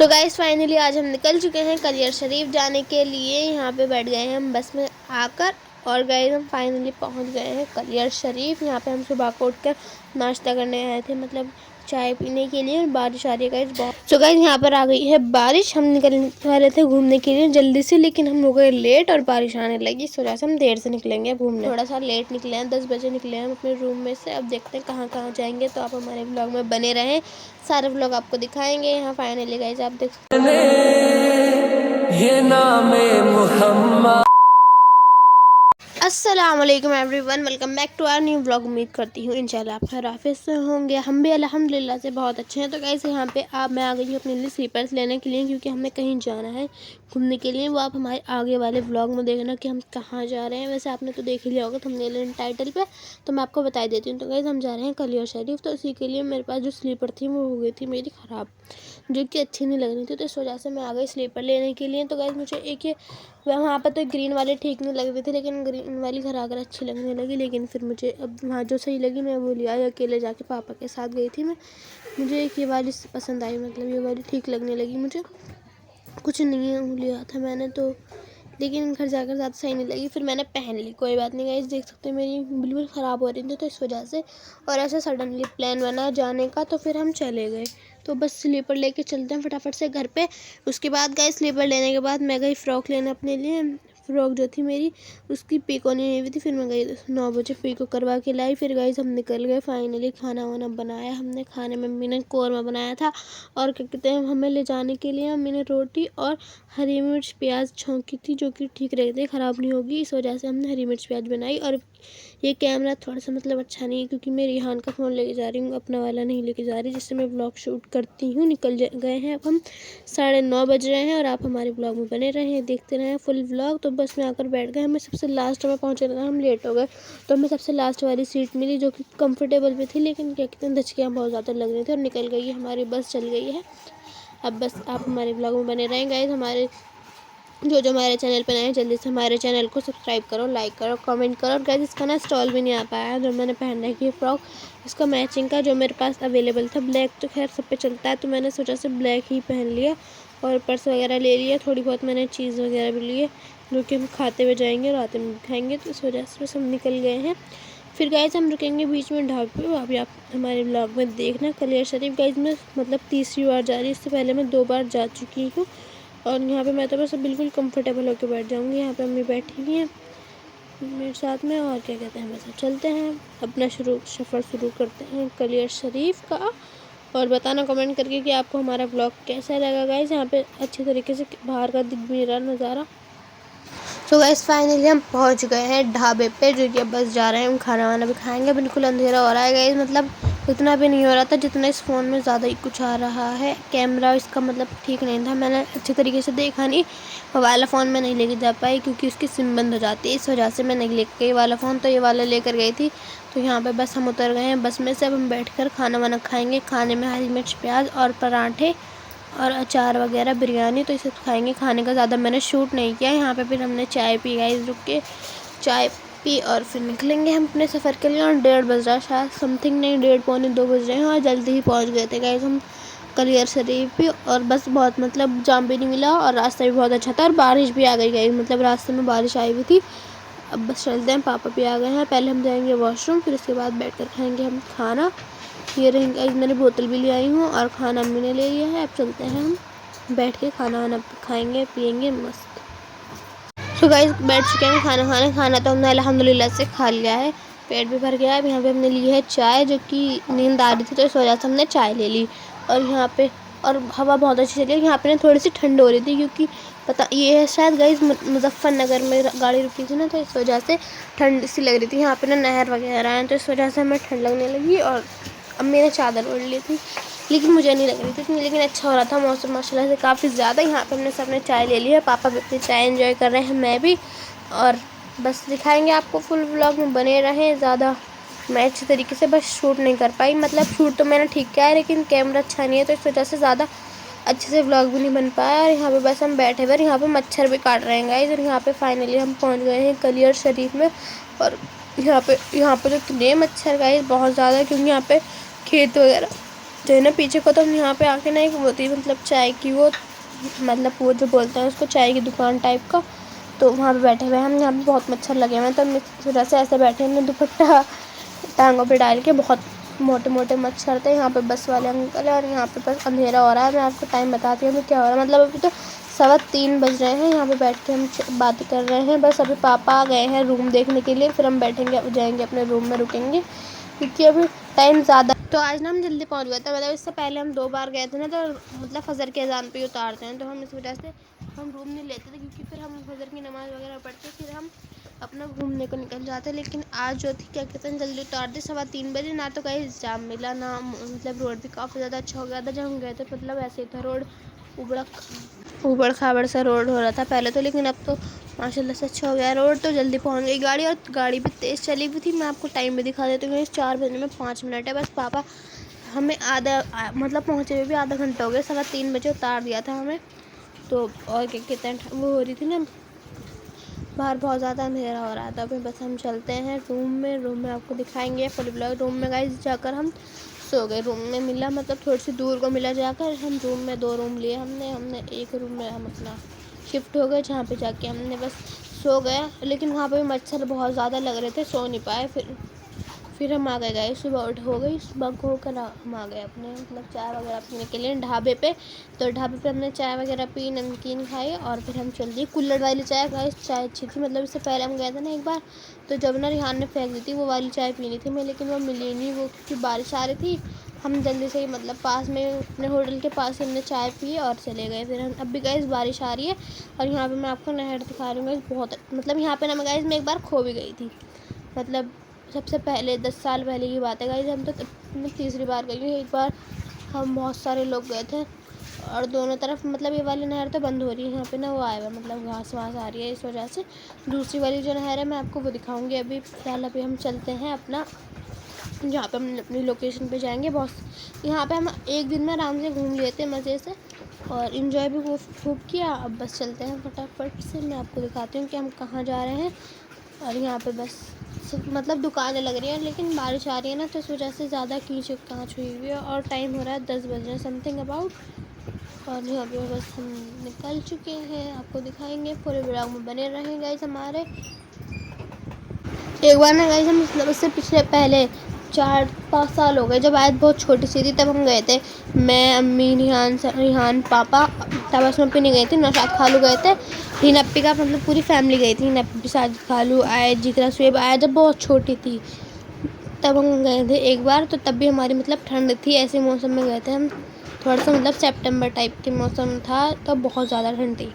So guys finally आज हम निकल चुके हैं कलियर शरीफ जाने के लिए। यहाँ पे बैठ गए हैं हम बस में आकर और गाइस हम फाइनली पहुँच गए हैं कलियर शरीफ। यहाँ पे हम सुबह को उठकर नाश्ता करने आए थे, मतलब चाय पीने के लिए। बारिश आ रही है गाइस बहुत। सो गाइस यहाँ पर आ गई है बारिश। हम निकलने वाले थे घूमने के लिए जल्दी से, लेकिन हम हो गए लेट और बारिश आने लगी। इस वजह से हम देर से निकलेंगे घूमने, थोड़ा सा लेट निकले हैं। 10 बजे निकले हैं हम अपने रूम में से। अब देखते हैं कहाँ कहाँ जाएंगे, तो आप हमारे ब्लॉग में बने रहें, सारे ब्लॉग आपको दिखाएंगे। यहाँ फाइनली गाइस आप देख सकते हैं ये नाम है मुहम्मद। अस्सलामुअलैकुम everyone, welcome back to our new blog. उम्मीद करती हूँ इंशाल्लाह आप खैरियत से होंगे। हम भी अल्हम्दुलिल्लाह से बहुत अच्छे हैं। तो गाइस यहाँ पे मैं आ गई हूँ अपने लिए स्लीपर्स लेने के लिए, क्योंकि हमें कहीं जाना है घूमने के लिए। वो आप हमारे आगे वाले व्लॉग में देखना कि हम कहाँ जा रहे हैं। वैसे आपने तो देख ही लिया होगा थंबनेल एंड टाइटल पे, तो मैं आपको बता देती हूँ। तो गाइस हम जा रहे हैं कलियर शरीफ। तो इसी के लिए मेरे पास जो स्लीपर थी वो हो गई थी मेरी ख़राब, जो कि अच्छी नहीं लग रही थी। तो इस वजह से मैं आ गई स्लीपर लेने के लिए। तो गाइस मुझे एक ये वहाँ पर तो ग्रीन वाले ठीक नहीं लग रही थी, लेकिन ग्रीन वाली घर आकर अच्छी लगने लगी। लेकिन फिर मुझे अब वहाँ जो सही लगी मैं वो लिया। अकेले जाके पापा के साथ गई थी मैं। मुझे एक ये वाली पसंद आई, मतलब ये वाली ठीक लगने लगी मुझे। कुछ नहीं है लिया था मैंने तो, लेकिन घर जाकर ज़्यादा सही नहीं लगी। फिर मैंने पहन ली, कोई बात नहीं गाइस। देख सकते हैं मेरी बिल्कुल ख़राब हो रही थी, तो इस वजह से और ऐसे सडनली प्लान बना जाने का, तो फिर हम चले गए। तो बस स्लीपर लेके चलते हैं फटाफट से घर पे। उसके बाद गाइस स्लीपर लेने के बाद मैं गई फ़्रॉक लेने अपने लिए। फ़्रॉक जो थी मेरी उसकी पिको नहीं हुई थी। फिर मैं गई 9 बजे पिको करवा के लाई। फिर गाइस हम निकल गए फाइनली। खाना वाना बनाया हमने। खाने में मम्मी ने कौरमा बनाया था, और क्या कहते हैं हमें ले जाने के लिए मम्मी ने रोटी और हरी मिर्च प्याज छौंकी थी, जो कि ठीक रहती है, ख़राब नहीं होगी। इस वजह से हमने हरी मिर्च प्याज बनाई। और ये कैमरा थोड़ा सा मतलब अच्छा नहीं है, क्योंकि मैं रिहान का फ़ोन लेके जा रही हूँ, अपना वाला नहीं लेके जा रही, जिससे मैं ब्लॉग शूट करती हूँ। निकल गए हैं अब हम 9:30 बज रहे हैं, और आप हमारे ब्लॉग में बने रहें, देखते रहें फुल ब्लॉग। तो बस में आकर बैठ गए। हमें सबसे लास्ट में पहुँचे था, हम लेट हो गए, तो हमें सबसे लास्ट वाली सीट मिली, जो कि कंफर्टेबल भी थी। लेकिन क्या कहते हैं धचकियाँ बहुत ज़्यादा लग रही थी, और निकल गई है हमारी बस, चल गई है। अब बस आप हमारे ब्लॉग में बने रहें गाइस। हमारे जो हमारे चैनल पर नए हैं, जल्दी से हमारे चैनल को सब्सक्राइब करो, लाइक करो, कमेंट करो। और गाइस इसका ना स्टॉल भी नहीं आ पाया जो मैंने पहन रखी है फ्रॉक, इसका मैचिंग का जो मेरे पास अवेलेबल था। ब्लैक तो खैर सब पे चलता है, तो मैंने सोचा से ब्लैक ही पहन लिया। और पर्स वगैरह ले लिया, थोड़ी बहुत मैंने चीज़ वगैरह भी ली है, जो कि हम खाते हुए जाएंगे, रात में खाएँगे। तो इस वजह से बस हम निकल गए हैं। फिर गाइस हम रुकेंगे बीच में ढाबे पे। अभी आप हमारे ब्लॉग में देखना। कलियर शरीफ गाइस मैं मतलब तीसरी बार जा रही है, इससे पहले मैं 2 बार जा चुकी हूँ। और यहाँ पे मैं तो बस बिल्कुल कंफर्टेबल होकर बैठ जाऊँगी। यहाँ पे मम्मी बैठी हुई हैं मेरे साथ में, और क्या कहते हैं बस चलते हैं अपना सफ़र शुरू करते हैं कलियर शरीफ का। और बताना कमेंट करके कि आपको हमारा ब्लॉग कैसा लगा गाइस। यहाँ पे अच्छे तरीके से बाहर का दिख भी रहा नज़ारा। तो गाइस फाइनली हम पहुंच गए हैं ढाबे पे, जो कि अब बस जा रहे हैं हम खाना वाना भी खाएंगे। बिल्कुल अंधेरा हो रहा है गाइस, मतलब इतना भी नहीं हो रहा था जितना इस फ़ोन में ज़्यादा ही कुछ आ रहा है। कैमरा इसका मतलब ठीक नहीं था, मैंने अच्छे तरीके से देखा नहीं। वो वाला फ़ोन में नहीं लेके जा पाई, क्योंकि उसकी सिम बंद हो जाती है, इस वजह से मैं नहीं लेके गई वाला फ़ोन। तो ये वाला लेकर गई थी। तो यहाँ पर बस हम उतर गए हैं बस में से। अब हम बैठ कर खाना वाना खाएँगे। खाने में हरी मिर्च प्याज और पराठे और अचार वगैरह बिरयानी, तो इसे खाएंगे। खाने का ज़्यादा मैंने शूट नहीं किया। यहाँ पे फिर हमने चाय पी गाइस, रुक के चाय पी, और फिर निकलेंगे हम अपने सफ़र के लिए। और 1:30 बज रहा है शायद, समथिंग नहीं 1:30 पौने 2 बज रहे हैं, और जल्दी ही पहुँच गए थे गाइस हम कलियर शरीफ भी। और बस बहुत मतलब जाम भी नहीं मिला, और रास्ता भी बहुत अच्छा था, और बारिश भी आ गई गाइस, मतलब रास्ते में बारिश आई हुई थी। अब बस चलते हैं, पापा भी आ गए हैं। पहले हम जाएंगे वॉशरूम, फिर उसके बाद बैठ कर खाएँगे हम खाना। ये रहेंगे, मैंने बोतल भी ले आई हूँ, और खाना अम्मी ने ले लिया है। अब चलते हैं हम बैठ के खाना वाना खाएंगे पिएंगे मस्त। तो गाइस बैठ चुके हैं खाना खाने। खाना तो हमने अल्हम्दुलिल्लाह से खा लिया है, पेट भी भर गया है। अब यहाँ पे हमने ली है चाय, जो कि नींद आ रही थी, तो इस वजह से हमने चाय ले ली। और यहाँ पे और हवा बहुत अच्छी चली है। यहाँ पे ना थोड़ी सी ठंड हो रही थी, क्योंकि पता ये है शायद गाइस मुजफ्फरनगर में गाड़ी रुकी थी ना, तो इस वजह से ठंड सी लग रही थी। यहाँ पे ना नहर वगैरह है, तो इस वजह से हमें ठंड लगने लगी। और अम्मी ने चादर ओढ़ ली थी, लेकिन मुझे नहीं लग रही थी इतनी। लेकिन अच्छा हो रहा था मौसम माशाल्लाह से काफ़ी ज़्यादा। यहाँ पे हमने सबने चाय ले ली है, पापा भी अपनी चाय एंजॉय कर रहे हैं, मैं भी। और बस दिखाएंगे आपको फुल व्लॉग में बने रहें। ज़्यादा मैं अच्छे तरीके से बस शूट नहीं कर पाई, मतलब शूट तो मैंने ठीक किया है, लेकिन कैमरा अच्छा नहीं है, तो इस वजह से ज़्यादा अच्छे से व्लॉग भी नहीं बन पाया। और यहाँ पे बस हम बैठे हुए, यहाँ पे मच्छर भी काट रहे हैं गाइस। और यहाँ पे फाइनली हम पहुँच गए हैं कलियर शरीफ में। और यहाँ पे तो इतने मच्छर गाइस बहुत ज़्यादा, क्योंकि यहाँ पे खेत वगैरह जो है ना पीछे को, तो हम यहाँ पे आके ना एक वो थी मतलब चाय की वो, मतलब वो जो बोलते हैं उसको चाय की दुकान टाइप का, तो वहाँ पे बैठे हुए हैं हम। यहाँ पे बहुत मच्छर लगे हुए हैं, तो हम इस वजह से ऐसे बैठे हैं, दुपट्टा टांगों पे डाल के। बहुत मोटे मोटे मच्छर थे। यहाँ पे बस वाले अंकल है और यहाँ पे बस अंधेरा हो रहा है। मैं आपको टाइम बताती हूँ तो क्या हो रहा है। मतलब अभी तो 3:15 बज रहे हैं। यहाँ पे बैठ के हम बात कर रहे हैं। बस अभी पापा आ गए हैं रूम देखने के लिए, फिर हम बैठेंगे, जाएंगे अपने रूम में, रुकेंगे क्योंकि अभी टाइम ज़्यादा। तो आज ना हम जल्दी पहुँच गए थे, मतलब इससे पहले हम 2 बार गए थे ना, तो मतलब फजर के अजान पे उतारते हैं, तो हम इस वजह से हम रूम नहीं लेते थे, क्योंकि फिर हम फजर की नमाज़ वगैरह पढ़ते फिर हम अपना घूमने को निकल जाते। लेकिन आज जो थी क्या कहते हैं जल्दी उतार दी 3:15 बजे। ना तो कहीं जाम मिला, ना मतलब रोड भी काफ़ी ज़्यादा अच्छा हो गया था जब हम गए थे। मतलब ऐसे ही था रोड, ऊबड़ खाबड़ सा रोड हो रहा था पहले तो, लेकिन अब तो माशाल्लाह से अच्छा हो गया रोड। तो जल्दी पहुंच गई गाड़ी, और गाड़ी भी तेज़ चली हुई थी। मैं आपको टाइम भी दिखा देती हूँ, 4 बजने में 5 मिनट है बस। पापा हमें मतलब पहुँचे हुए भी आधा घंटा हो गया, 3:15 बजे उतार दिया था हमें। तो और क्या कहते हैं वो हो रही थी ना, बाहर बहुत ज़्यादा अंधेरा हो रहा था। अभी बस हम चलते हैं रूम में आपको दिखाएंगे फुल ब्लॉग। रूम में गाइस जाकर हम सो गए। रूम में मिला मतलब थोड़ी सी दूर को मिला जाकर, हम रूम में 2 रूम लिए हमने एक रूम में हम अपना शिफ्ट हो गए, जहाँ पे जाके हमने बस सो गए। लेकिन वहाँ पे मच्छर बहुत ज़्यादा लग रहे थे, सो नहीं पाए। फिर हम आ गए सुबह हो गई। सुबह को होकर हम आ गए अपने मतलब चाय वगैरह पीने के लिए ढाबे पे। तो ढाबे पे हमने चाय वगैरह पी, नमकीन खाई, और फिर हम चल दिए। कुल्हड़ वाली चाय खाई, चाय अच्छी थी। मतलब इससे पहले हम गए थे ना एक बार, तो जब ना रिहान ने फेंक दी थी वो वाली चाय पीनी थी मैं, लेकिन वो मिली नहीं, वो क्योंकि बारिश आ रही थी। हम जल्दी से ही मतलब पास में अपने होटल के पास ही हमने चाय पी और चले गए। फिर हम अब भी गए, बारिश आ रही है और यहाँ पे मैं आपको नहर दिखा रही हूँ। बहुत मतलब यहाँ पे ना मैं गई, मैं एक बार खो भी गई थी। मतलब सबसे पहले 10 साल पहले की बात है गाइस। हम तो मैं तीसरी बार गई हूँ। एक बार हम बहुत सारे लोग गए थे और दोनों तरफ मतलब ये वाली नहर तो बंद हो रही है, यहाँ पे ना वो आया हुआ मतलब घास वास आ रही है, इस वजह से। दूसरी वाली जो नहर है मैं आपको वो दिखाऊंगी। अभी फिलहाल अभी हम चलते हैं अपना, जहाँ पे हम अपनी लोकेशन पे जाएंगे। बहुत यहाँ पे हम एक दिन में आराम से घूम लिए थे मज़े से और इन्जॉय भी खूब किया। अब बस चलते हैं फटाफट से, मैं आपको दिखाती हूँ कि हम कहाँ जा रहे हैं। और यहाँ पे बस मतलब दुकानें लग रही हैं, लेकिन बारिश आ रही है ना, तो इस वजह से ज़्यादा कीचड़ कांच हुई हुई है। और टाइम हो रहा है 10 बज रहे समथिंग अबाउट। और यहाँ पे बस हम निकल चुके हैं, आपको दिखाएंगे। पूरे ब्लॉग में बने रहें गाइस हमारे। एक बार ना गाइस हम मतलब उससे पिछले पहले 4-5 साल हो गए, जब आयत बहुत छोटी सी थी तब हम गए थे। मैं, अम्मी, रिहान पापा, तबस्सुम अपी नहीं गई थी, नौशाद खालू गए थे। हीना अपी का मतलब पूरी फैमिली गई थी। हीना अपी, साजिद खालू, आयत, जिक्रा, शुएब। आयत जब बहुत छोटी थी तब हम गए थे एक बार, तो तब भी हमारी मतलब ठंड थी। ऐसे मौसम में गए थे हम, थोड़ा सा मतलब सितंबर टाइप के मौसम था, तब बहुत ज़्यादा ठंड थी।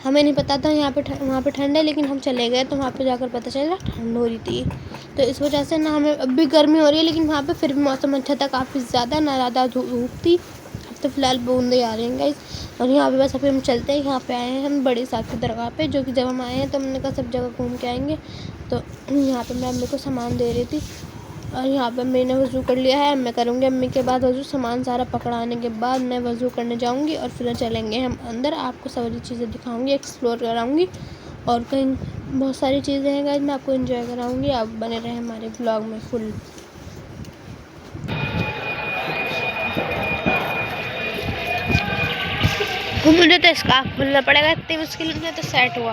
हमें नहीं पता था यहाँ पे वहाँ पे ठंड है, लेकिन हम चले गए तो वहाँ पे जाकर पता चला ठंड हो रही थी। तो इस वजह से ना हमें अब भी गर्मी हो रही है, लेकिन वहाँ पे फिर भी मौसम अच्छा था, काफ़ी ज़्यादा ना ज़्यादा धूप थी। अब तो फ़िलहाल बूंदे आ रही हैं गाइस। और यहाँ पे बस अभी हम चलते हैं। यहाँ पे आए हैं हम बड़ी साहब की दरगाह पे, जो कि जब हम आए हैं तो हमने कहा सब जगह घूम के आएंगे। तो यहाँ पे मैं अम्मी को सामान दे रही थी और यहाँ पे मैंने वज़ू कर लिया है। मैं करूँगी अम्मी के बाद वज़ू। सामान सारा पकड़ाने के बाद मैं वज़ू करने जाऊँगी और फिर चलेंगे हम अंदर। आपको सारी चीज़ें दिखाऊँगी, एक्सप्लोर कराऊँगी और कहीं बहुत सारी चीज़ें हैं गाइस, मैं आपको एंजॉय कराऊँगी। आप बने रहें हमारे ब्लॉग में फुल। मुझे तो स्कार्फ खोलना पड़ेगा, इतनी मुश्किल में तो सेट हुआ।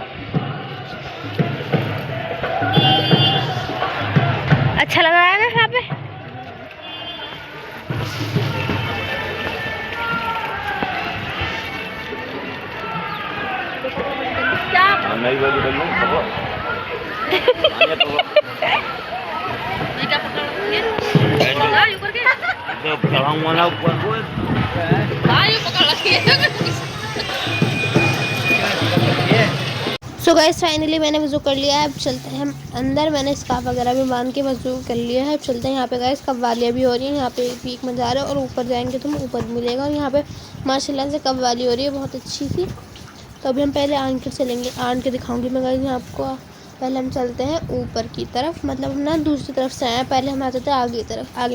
अच्छा लगा है ना यहाँ पे? नहीं बोली बोलो जब चढ़ाऊंगा ना ऊपर को सो गाइस फाइनली मैंने वज़ू कर लिया है। अब चलते हैं हम अंदर। मैंने स्कार्फ वगैरह भी बांध के वज़ू कर लिया है। अब चलते हैं। यहाँ पे गाइस कव्वालियाँ भी हो रही हैं, यहाँ पे पीक मज़ार है और ऊपर जाएंगे तो ऊपर भी मिलेगा। और यहाँ पे माशाल्लाह से कव्वाली हो रही है बहुत अच्छी सी। तो अभी हम पहले आन के चलेंगे, आन के दिखाऊंगी मैं गाइस यहाँ आपको। पहले हम चलते हैं ऊपर की तरफ, मतलब हम ना दूसरी तरफ से आए। पहले हम आते थे आगे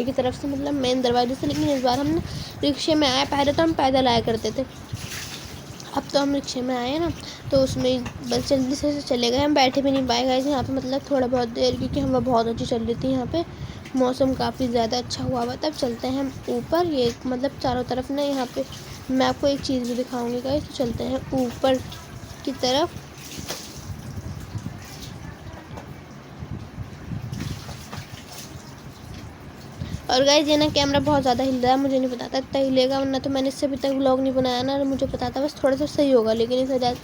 की तरफ से, मतलब मेन दरवाजे से। लेकिन इस बार हम रिक्शे में आए। पहले तो हम पैदल आया करते थे, अब तो हम रिक्शे में आए ना, तो उसमें बस जल्दी से चले गए। हम बैठे भी नहीं पाए गाइस यहाँ पे, मतलब थोड़ा बहुत देर, क्योंकि हवा बहुत अच्छी चल रही थी यहाँ पे। मौसम काफ़ी ज़्यादा अच्छा हुआ हुआ। तब चलते हैं हम ऊपर। ये मतलब चारों तरफ ना यहाँ पे मैं आपको एक चीज़ भी दिखाऊंगी गाइस। तो चलते हैं ऊपर की तरफ। और गाइस ये ना कैमरा बहुत ज़्यादा हिल रहा है, मुझे नहीं पता था इतना हिलेगा, वरना तो मैंने इससे अभी तक व्लॉग नहीं बनाया ना। मुझे पता था बस थोड़ा सा सही होगा, लेकिन इस वजह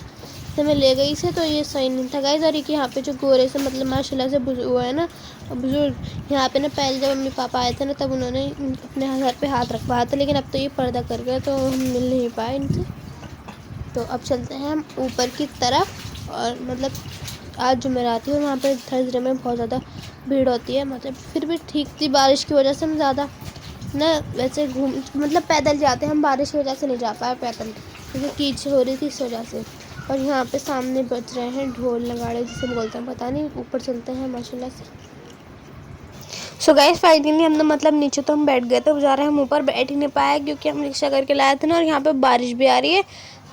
से मैं ले गई इसे तो ये सही नहीं था गाइस। और एक यहाँ पे जो गोरे से मतलब माशाल्लाह से वो है ना बुजुर्ग, यहाँ पे ना पहले जब मम्मी पापा आए थे ना तब उन्होंने अपने सर पे हाथ रखवाया था, लेकिन अब तो ये पर्दा कर गया तो हम मिल नहीं पाए इनसे। तो अब चलते हैं हम ऊपर की तरफ। और मतलब आज जुमेरात है और वहाँ पे थर्सडे में बहुत ज़्यादा भीड़ होती है, मतलब फिर भी ठीक थी, बारिश की वजह से हम ज़्यादा ना वैसे मतलब पैदल जाते हैं हम, बारिश की वजह से नहीं जा पाए पैदल क्योंकि कीचड़ हो रही थी इस वजह से। और यहाँ पे सामने बज रहे हैं ढोल नगाड़े जिसे बोलते हैं पता नहीं। ऊपर चलते हैं माशाल्लाह से। सो गाइस फाइनली हम मतलब नीचे तो हम बैठ गए थे, जा रहे हैं हम ऊपर, बैठ ही नहीं पाए क्योंकि हम रिक्शा करके लाए थे ना। और यहाँ पे बारिश भी आ रही है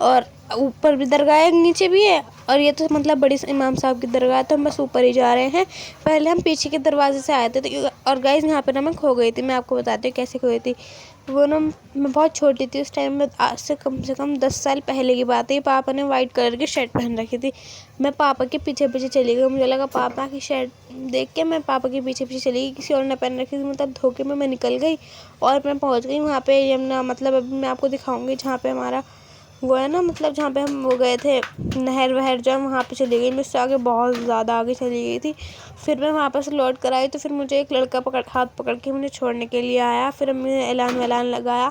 और ऊपर भी दरगाह है, नीचे भी है। और ये तो मतलब बड़ी इमाम साहब की दरगाह है, तो हम बस ऊपर ही जा रहे हैं। पहले हम पीछे के दरवाजे से आए थे तो और गाइस यहाँ पे ना मैं खो गई थी। मैं आपको बताती हूँ कैसे खो गई थी। वो ना मैं बहुत छोटी थी उस टाइम में, आज से कम 10 साल पहले की बात है। पापा ने वाइट कलर की शर्ट पहन रखी थी, मैं पापा के पीछे पीछे चली गई। मुझे लगा पापा की शर्ट देख के मैं पापा के पीछे पीछे चली गई, किसी और ने पहन रखी थी। मतलब धोखे में मैं निकल गई और मैं पहुंच गई वहाँ पे यमुना, मतलब अभी मैं आपको दिखाऊंगी जहाँ पे हमारा वो है ना, मतलब जहाँ पे हम वो गए थे नहर वहर, जो वहाँ पे चली गई। मुझसे आगे बहुत ज़्यादा आगे चली गई थी। फिर मैं वहाँ पर से लौट कर आई तो फिर मुझे एक लड़का हाथ पकड़ के मुझे छोड़ने के लिए आया। फिर हमने ऐलान वैलान लगाया,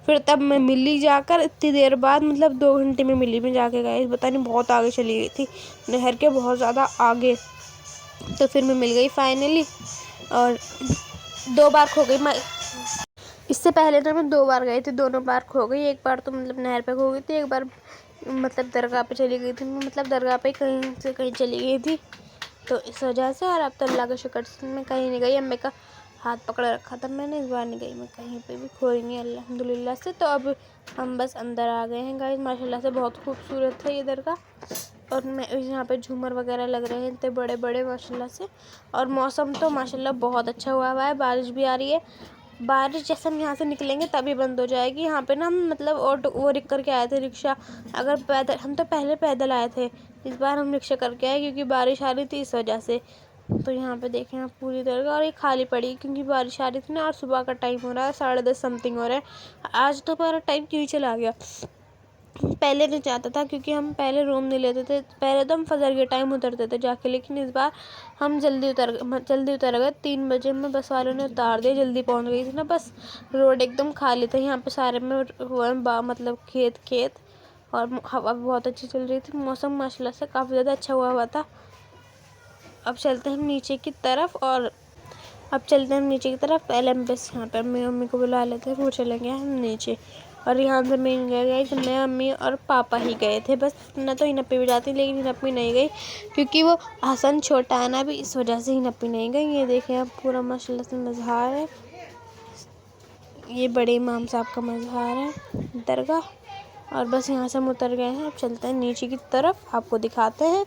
फिर तब मैं मिली जाकर इतनी देर बाद, मतलब 2 घंटे में मिली में जाके गई। पता नहीं बहुत आगे चली गई थी, नहर के बहुत ज़्यादा आगे। तो फिर मैं मिल गई फाइनली। और 2 बार खो गई मैं, इससे पहले तो मैं 2 बार गई थी, दोनों बार खो गई। एक बार तो मतलब नहर पे खो गई थी, एक बार मतलब दरगाह पे चली गई थी। मतलब दरगाह पे कहीं से कहीं चली गई थी तो इस वजह से। और अब तो अल्लाह का शुक्र से मैं कहीं नहीं गई, अम्मी का हाथ पकड़ रखा था मैंने, इस बार नहीं गई मैं कहीं पे भी, खोई नहीं अल्हम्दुलिल्लाह से। तो अब हम बस अंदर आ गए हैं गाइस। माशाल्लाह से बहुत खूबसूरत है ये दरगाह। और मैं यहाँ पे झूमर वगैरह लग रहे हैं इतने बड़े बड़े माशाल्लाह से। और मौसम तो माशाल्लाह बहुत अच्छा हुआ है, बारिश भी आ रही है। बारिश जैसे हम यहाँ से निकलेंगे तभी बंद हो जाएगी। यहाँ पे ना हम मतलब ऑटो वो रिक करके आए थे रिक्शा, अगर पैदल, हम तो पहले पैदल आए थे, इस बार हम रिक्शा करके आए क्योंकि बारिश आ रही थी इस वजह से। तो यहाँ पे देखें आप पूरी दरगाह, और ये खाली पड़ी क्योंकि बारिश आ रही थी ना। और सुबह का टाइम हो रहा है 10:30 समथिंग हो रहा है। आज तो हमारा टाइम क्यों चला गया, पहले नहीं चाहता था क्योंकि हम पहले रूम नहीं लेते थे। पहले तो हम फजर के टाइम उतरते थे जाके, लेकिन इस बार हम जल्दी उतर गए 3 बजे में बस वालों ने उतार दिया। जल्दी पहुंच गई थी ना बस, रोड एकदम खाली था। यहाँ पे सारे में मतलब खेत और हवा भी बहुत अच्छी चल रही थी। मौसम माशाल्लाह से काफ़ी ज़्यादा अच्छा हुआ था। अब चलते हैं हम नीचे की तरफ। और अब चलते हैं हम नीचे की तरफ। पहले हम बस यहाँ पर मम्मी को बुला लेते हैं, वो चलेंगे हम नीचे। और यहाँ से मैं गए तो मैं, मम्मी और पापा ही गए थे बस, ना तो हिनप्पी भी जाती, लेकिन हिनप्पी नहीं गई क्योंकि वो हसन छोटा है ना अभी, इस वजह से हिनप्पी नहीं गई। ये देखें आप पूरा माशाल्लाह से मज़ार है, ये बड़े इमाम साहब का मज़ार है दरगाह। और बस यहाँ से हम उतर गए हैं। अब चलते हैं नीचे की तरफ, आपको दिखाते हैं।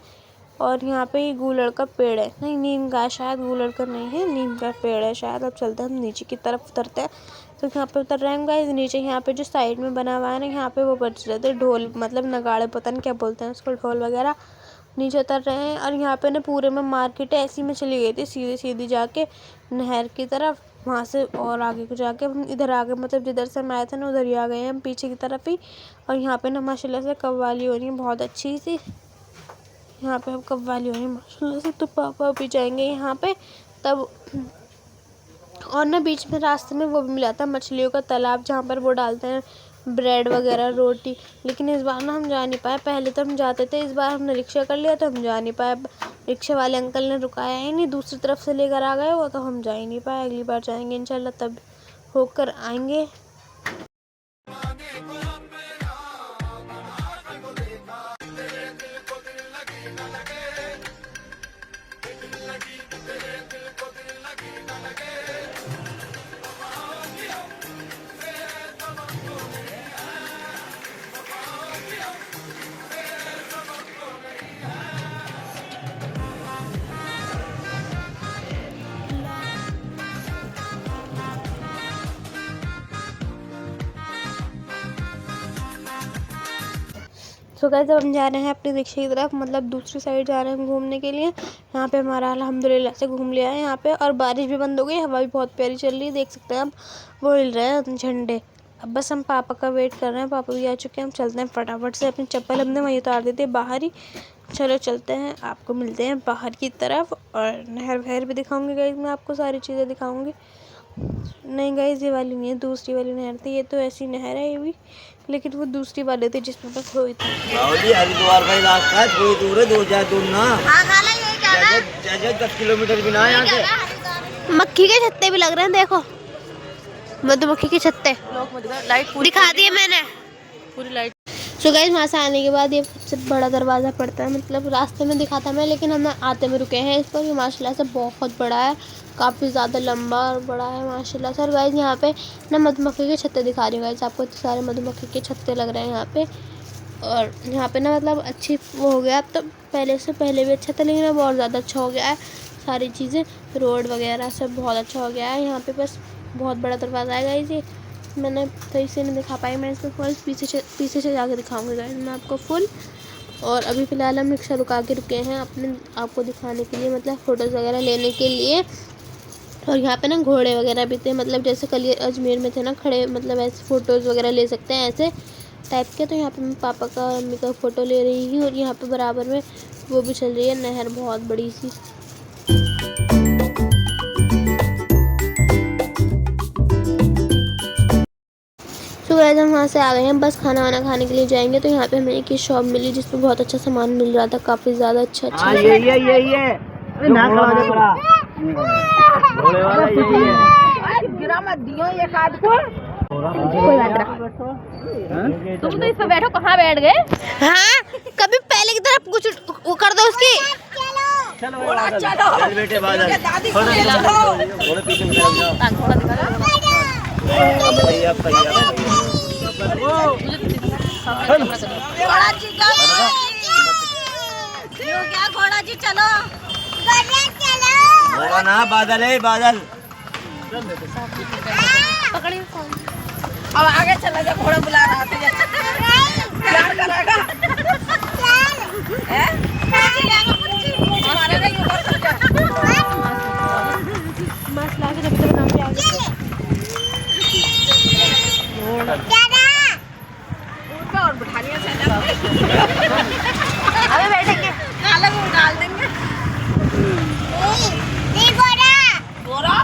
और यहाँ पे ये गूलड़ का पेड़ है, नहीं नीम का, शायद गूलड़ का नहीं है, नीम का पेड़ है शायद। अब चलते हैं हम नीचे की तरफ, उतरते हैं। तो यहाँ पे उतर रहे हैं गाइस नीचे। यहाँ पे जो साइड में बना हुआ है ना, यहाँ पे वो बज रहे थे ढोल, मतलब नगाड़े, पता नहीं क्या बोलते हैं उसको, ढोल वगैरह। नीचे उतर रहे हैं और यहाँ पे ना पूरे में मार्केट है। ऐसी में चली गई थी सीधी सीधी जाके नहर की तरफ, वहाँ से और आगे को जाके हम इधर आ गए, मतलब जिधर से हम आए थे ना उधर ही आ गए हैं हम, पीछे की तरफ ही। और यहाँ पे ना माशाल्लाह से कव्वाली हो रही है बहुत अच्छी सी, यहाँ पे हम कव्वाली हो रही है माशाल्लाह से। तो पापा भी जाएंगे यहाँ पे तब। और ना बीच में रास्ते में वो भी मिला था मछलियों का तालाब, जहाँ पर वो डालते हैं ब्रेड वगैरह, रोटी। लेकिन इस बार ना हम जा नहीं पाए, पहले तो हम जाते थे, इस बार हमने रिक्शा कर लिया तो हम जा नहीं पाए। रिक्शा वाले अंकल ने रुकाया ही नहीं, दूसरी तरफ से लेकर आ गए वो, तो हम जा ही नहीं पाए। अगली बार जाएंगे इंशाल्लाह, तब होकर आएंगे। सो गाइस अब हम जा रहे हैं अपने रिक्शे की तरफ, मतलब दूसरी साइड जा रहे हैं घूमने के लिए। यहाँ पे हमारा अल्हम्दुलिल्लाह से घूम लिया है यहाँ पे, और बारिश भी बंद हो गई, हवा भी बहुत प्यारी चल रही है, देख सकते हैं आप वो हिल रहे हैं झंडे। अब बस हम पापा का वेट कर रहे हैं, पापा भी आ चुके हैं। हम चलते हैं फटाफट से, अपनी चप्पल हमने वहीं उतार दी थी बाहर ही। चलो चलते हैं, आपको मिलते हैं बाहर की तरफ, और नहर वहर भी दिखाऊंगी गाइस, मैं आपको सारी चीज़ें दिखाऊंगी। नहीं गाइस ये वाली नहीं है, दूसरी वाली नहर थी, ये तो ऐसी नहर है ये भी, लेकिन वो दूसरी वाली थी जिसमें मैं खोई थी। हरिद्वार का इलाका है, थोड़ी दूर है, 2 दूर ना, 10 किलोमीटर भी ना यहाँ से। मक्खी के छत्ते भी लग रहे हैं, देखो मधुमक्खी के छत्ते, लाइट दिखा दी है मैंने पूरी लाइट। सो गाइस वहाँ से आने के बाद ये सबसे बड़ा दरवाज़ा पड़ता है, मतलब रास्ते में दिखा था मैं, लेकिन हम आते में रुके हैं इस पर। ये माशाल्लाह से बहुत बड़ा है, काफ़ी ज़्यादा लंबा और बड़ा है माशाल्लाह से। और गाइस यहाँ पे ना मधुमक्खी के छत्ते दिखा रही हूँ गाइस आपको, तो सारे मधुमक्खी के छत्ते लग रहे हैं यहाँ पे। और यहाँ पे ना मतलब अच्छी वो हो गया, अब तो पहले से पहले भी अच्छा था, लेकिन अब और ज़्यादा अच्छा हो गया है, सारी चीज़ें रोड वगैरह सब बहुत अच्छा हो गया है यहाँ पे। बस बहुत बड़ा दरवाज़ा है गाइस, ये मैंने सही से नहीं दिखा पाई, मैं इसको फुल पीछे से जाके दिखाऊंगी गाइस मैं आपको फुल। और अभी फ़िलहाल हम रिक्शा रुका के रुके हैं अपने आपको दिखाने के लिए, मतलब फ़ोटोज़ वगैरह लेने के लिए। और यहाँ पे ना घोड़े वगैरह भी थे, मतलब जैसे कल ये अजमेर में थे ना खड़े, मतलब ऐसे फ़ोटोज़ वगैरह ले सकते हैं ऐसे टाइप के। तो यहाँ पे मैं पापा का मम्मी का फ़ोटो ले रही हूँ, और यहाँ पे बराबर में वो भी चल रही है नहर बहुत बड़ी सी। तो गाइस हम वहाँ से आ गए हैं, बस खाना वाना खाने के लिए जाएंगे। तो यहाँ पे हमें एक शॉप मिली जिसमें बहुत अच्छा सामान मिल रहा था, काफ़ी ज़्यादा अच्छा अच्छा। ये घोड़े वाला यही है। गिरा मत दियो ये काट को। कोई बात नहीं, तुम तो इस पे बैठो, कहाँ बैठ गए? हाँ कभी पहले की तरफ कुछ वो कर दो उसकी। चलो चल बेटे बादल, घोड़े पीछे में लग जाओ। घोड़ा दिखा भैया घोड़ा जी का क्या घोड़ा जी चलो घोड़ा ना बादल है, बादल पकड़ी। अब आगे चला जा, घोड़ा बुला रहा था, प्यार करेगा हैं? मारेगा ये ऊपर चल जा। बस लाके जब तक नाम पे आ गया और बिठानिया से अबे बैठेंगे, काला वो डाल देंगे। गोरा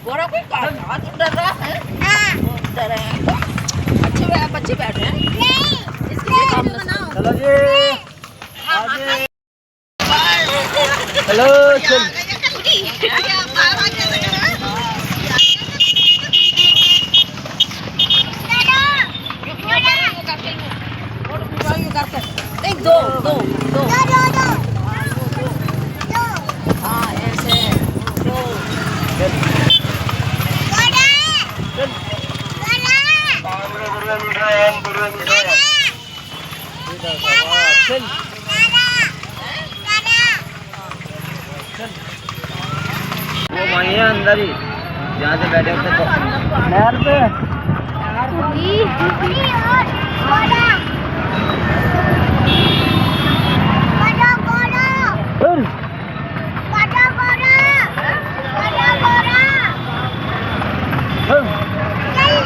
गोरा कोई हाथ डर रहा है, डर रहे हैं। अच्छे बच्चे बैठे हैं, इसके लिए वीडियो बनाओ। चलो जी आगे। हेलो चल दो दो दो हाँ ऐसे दो। वो वहीं है अंदर ही, जहाँ से बैठे थे तो नहर पे।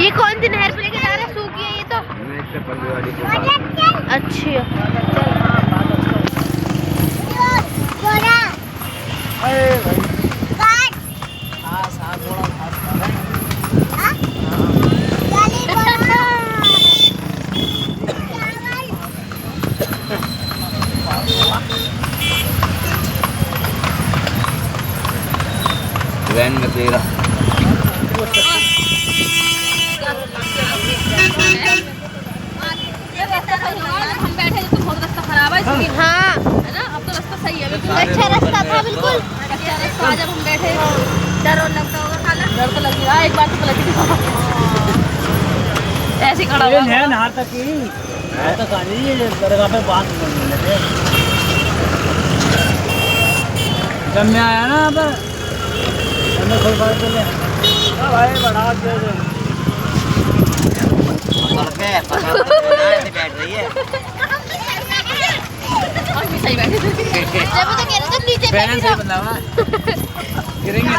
ये कौन सी नहर पे लेके जा रहे हैं? सूखी है ये तो। अच्छी वैन में तेरा हम बैठे तो बहुत रास्ता खराब है, हाँ है ना? अब तो रास्ता सही है बिल्कुल, अच्छा रास्ता था बिल्कुल। अच्छा रास्ता। जब हम बैठे डर और लगता होगा, खाना डर तो लग रहा है, एक बार तो लगी ऐसे ही खड़ा हुआ है नहर तक ही है तो कहानी ये दरगाह पे बात करने लगे। जब मैं आया ना अब हमने खोल पाए तो ले भाई बड़ा दे दे बैठ रही है। बैलेंस सही बना हुआ गिरेंगे ना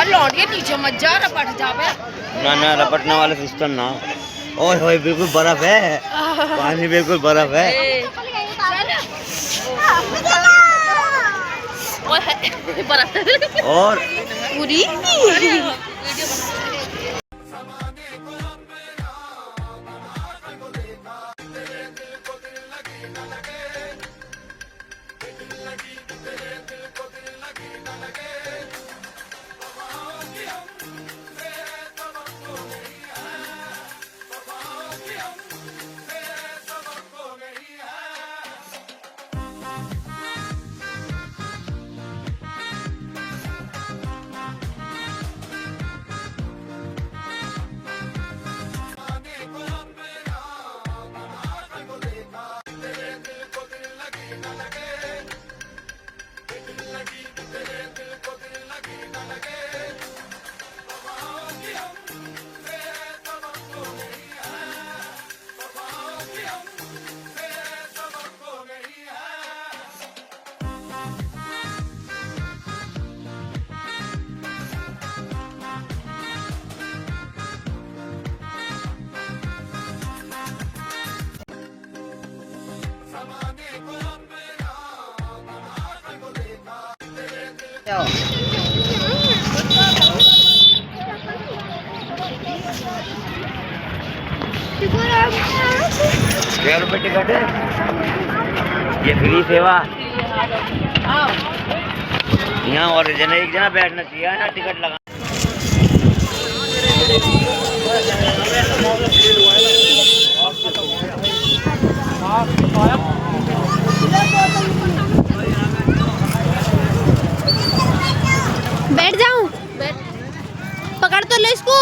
लौट के नीचे मत जा रपट जा बे ना रपटने वाले सिस्टम ना। ओए होए बिल्कुल बर्फ है, पानी बिल्कुल बर्फ है। और पूरी क्या रुपए टिकट है? ये फ्री सेवा यहाँ और एक जना बैठना चाहिए ना टिकट लगा। बैठ जाऊं? पकड़ तो लो इसको।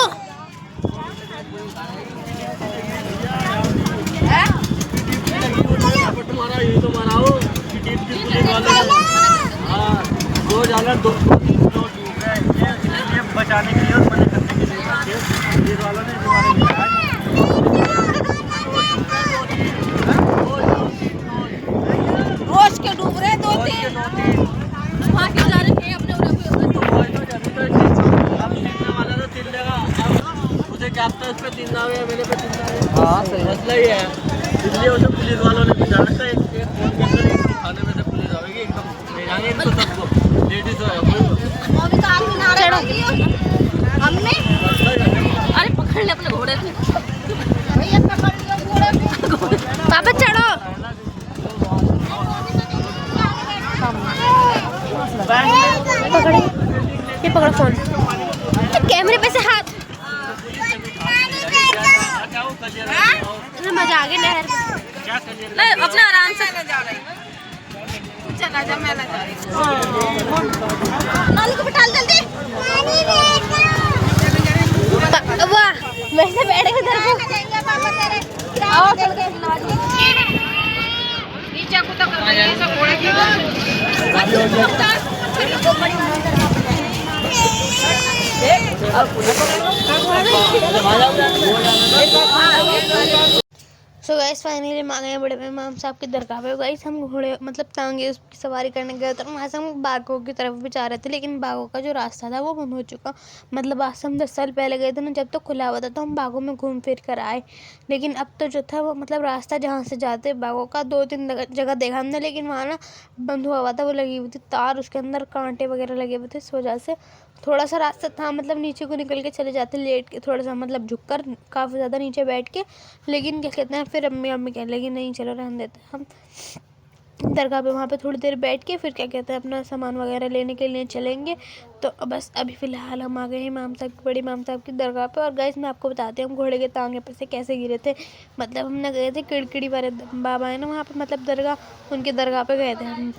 दो जाना दो बचाने के लिए और मदद करने के लिए पुलिस वालों ने रोज के डूब रहे दो तीन वहाँ क्यों जा रहे हैं अपने मुझे क्या उस पर 3 नाव है, मेरे पे 3 नाव है। हाँ सही मसला ही है, इसलिए उसे पुलिस वालों ने बिठा रखा है। एक फोन के अंदर एक थाने में से पुलिस आएगी, एकदम ले जाएंगे इनको सबको, लेडीज हमने अरे पकड़ ले अपने घोड़े से भैया पकड़ लियो घोड़े पापा चढ़ो। पकड़े ये पकड़ो फोन। कैमरे पे से हाथ मजा आ गया लहर। ले अपना आराम से ले जा रही चला जा मैं ले जा रही नाली को बिठा जल्दी वाह वैसे बैठे इधर को आओ चल के नीचे को तक ऐसा घोड़े की सो गाइस फाइनली हम आ गए बड़े इमाम साहब के दरगाह पे। गाइस हम घोड़े मतलब टांगे उसकी सवारी करने गए थे, वहाँ से हम बागों की तरफ भी जा रहे थे, लेकिन बागों का जो रास्ता था वो बंद हो चुका। मतलब आज से हम 10 साल पहले गए थे ना, जब तो खुला हुआ था, तो हम बागों में घूम फिर कर आए। लेकिन अब तो जो था वो मतलब रास्ता जहाँ से जाते बागों का 2-3 जगह देखा हमने, लेकिन वहाँ ना बंद हुआ हुआ था, वो लगी हुई थी तार, उसके अंदर कांटे वगैरह लगे हुए थे। इस वजह से थोड़ा सा रास्ता था, मतलब नीचे को निकल के चले जाते लेट के, थोड़ा सा मतलब झुक कर काफ़ी ज़्यादा नीचे बैठ के। लेकिन क्या कहते हैं फिर अम्मी कह लगी नहीं चलो रहने देते हम। दरगाह पे वहाँ पे थोड़ी देर बैठ के फिर क्या कहते हैं अपना सामान वगैरह लेने के लिए चलेंगे। तो बस अभी फ़िलहाल हम आ गए हैं इमाम साहब, बड़े इमाम साहब की दरगाह पे। और गाइस मैं आपको बताती हूँ हम घोड़े के टांगे पर से कैसे गिरे थे। मतलब हम ना गए थे किड़किड़ी वाले बाबा है ना वहाँ पे, मतलब दरगाह, उनकी दरगाह पे गए थे हम।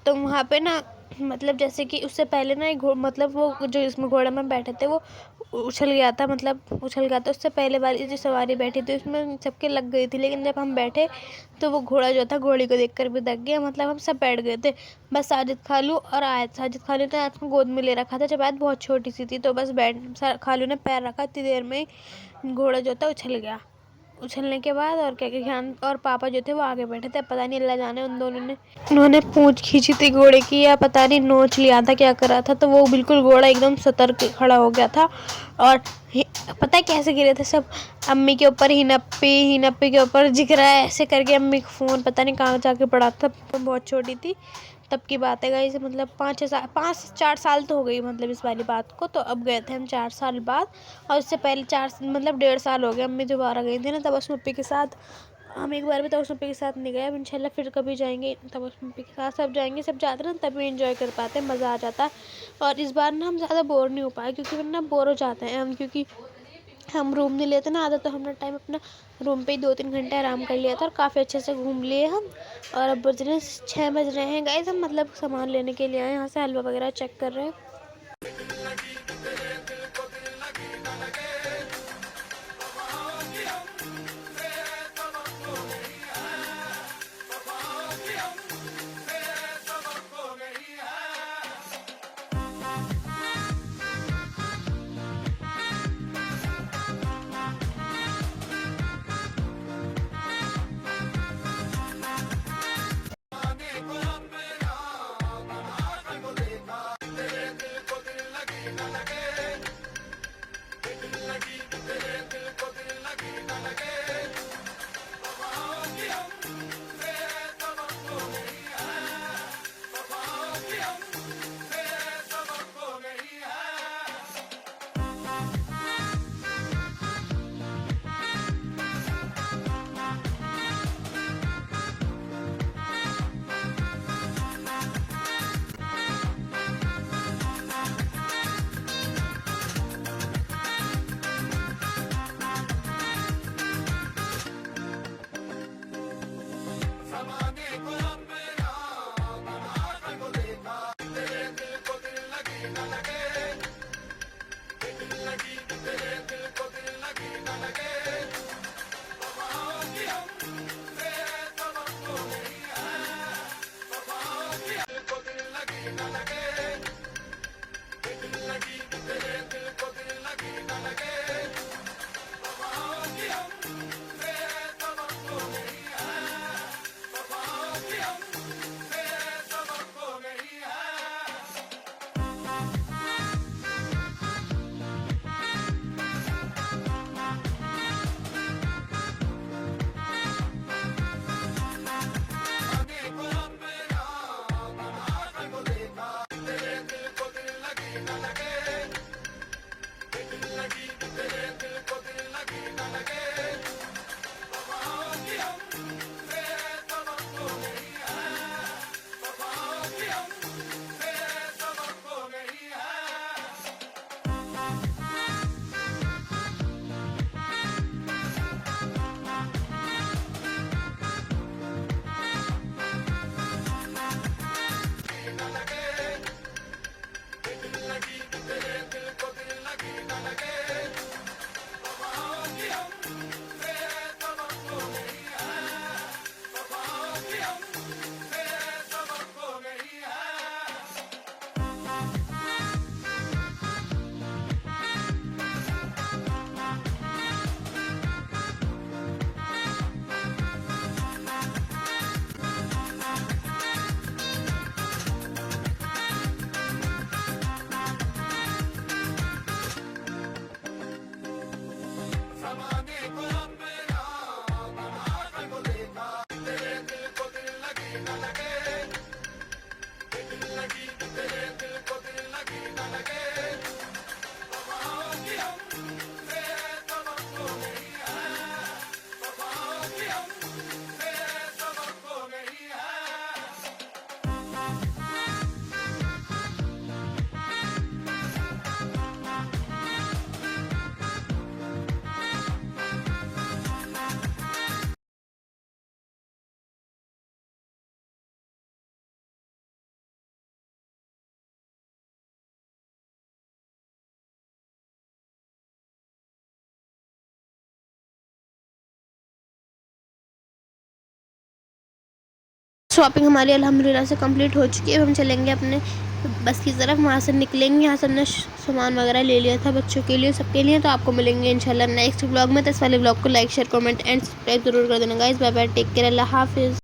तो वहाँ पे ना मतलब जैसे कि उससे पहले ना मतलब वो जो इसमें घोड़े में बैठे थे वो उछल गया था, मतलब उछल गया था। उससे पहले वाली जो सवारी बैठी थी उसमें सबके लग गई थी, लेकिन जब हम बैठे तो वो घोड़ा जो था घोड़ी को देखकर भी दब गया। मतलब हम सब बैठ गए थे, बस साजिद खालू और आयत। साजिद खालू ने आयत को गोद में ले रखा था जब आयत बहुत छोटी सी थी, तो बस खालू ने पैर रखा, इतनी देर में घोड़ा जो था उछल गया। उछलने के बाद और क्या क्या और पापा जो थे वो आगे बैठे थे। पता नहीं अल्लाह जाने उन दोनों ने, उन्होंने पूंछ खींची थी घोड़े की या पता नहीं नोच लिया था, क्या करा था। तो वो बिल्कुल घोड़ा एकदम सतर्क खड़ा हो गया था। और पता है कैसे गिरे थे सब, अम्मी के ऊपर हिनप्पी के ऊपर जिगरा है ऐसे करके। अम्मी का फ़ोन पता नहीं कहाँ जाके पड़ा था, बहुत छोटी थी तब की बात है गाइस। मतलब 4 साल तो हो गई मतलब इस वाली बात को। तो अब गए थे हम 4 साल बाद, और उससे पहले 1.5 साल हो गए अम्मी दोबारा गई थी ना तब पप्पी के साथ। हम एक बार भी तब पप्पी के साथ नहीं गए, अब इंशाल्लाह फिर कभी जाएंगे तब पप्पी के साथ। सब जाएंगे, सब जाते हैं तभी इंजॉय कर पाते हैं, मज़ा आ जाता है। और इस बार ना हम ज़्यादा बोर नहीं हो पाए, क्योंकि वरना बोर हो जाते हैं हम, क्योंकि हम रूम नहीं लेते ना आधा। तो हमने टाइम अपना रूम पे ही 2-3 घंटे आराम कर लिया था और काफ़ी अच्छे से घूम लिए हम। और अब बज रहे 6 बज रहे हैं गाइस, हम मतलब सामान लेने के लिए आए, यहाँ से हलवा वगैरह चेक कर रहे हैं। शॉपिंग हमारी अल्हम्दुलिल्लाह से कंप्लीट हो चुकी है। अब हम चलेंगे अपने बस की तरफ, वहाँ से निकलेंगे। यहाँ से हमने सामान वगैरह ले लिया था बच्चों के लिए, सबके लिए। तो आपको मिलेंगे इंशाल्लाह नेक्स्ट व्लॉग में। तो इस वाले व्लॉग को like share comment and subscribe जरूर कर देना guys. Bye bye, take care, अल्लाह हाफिज़।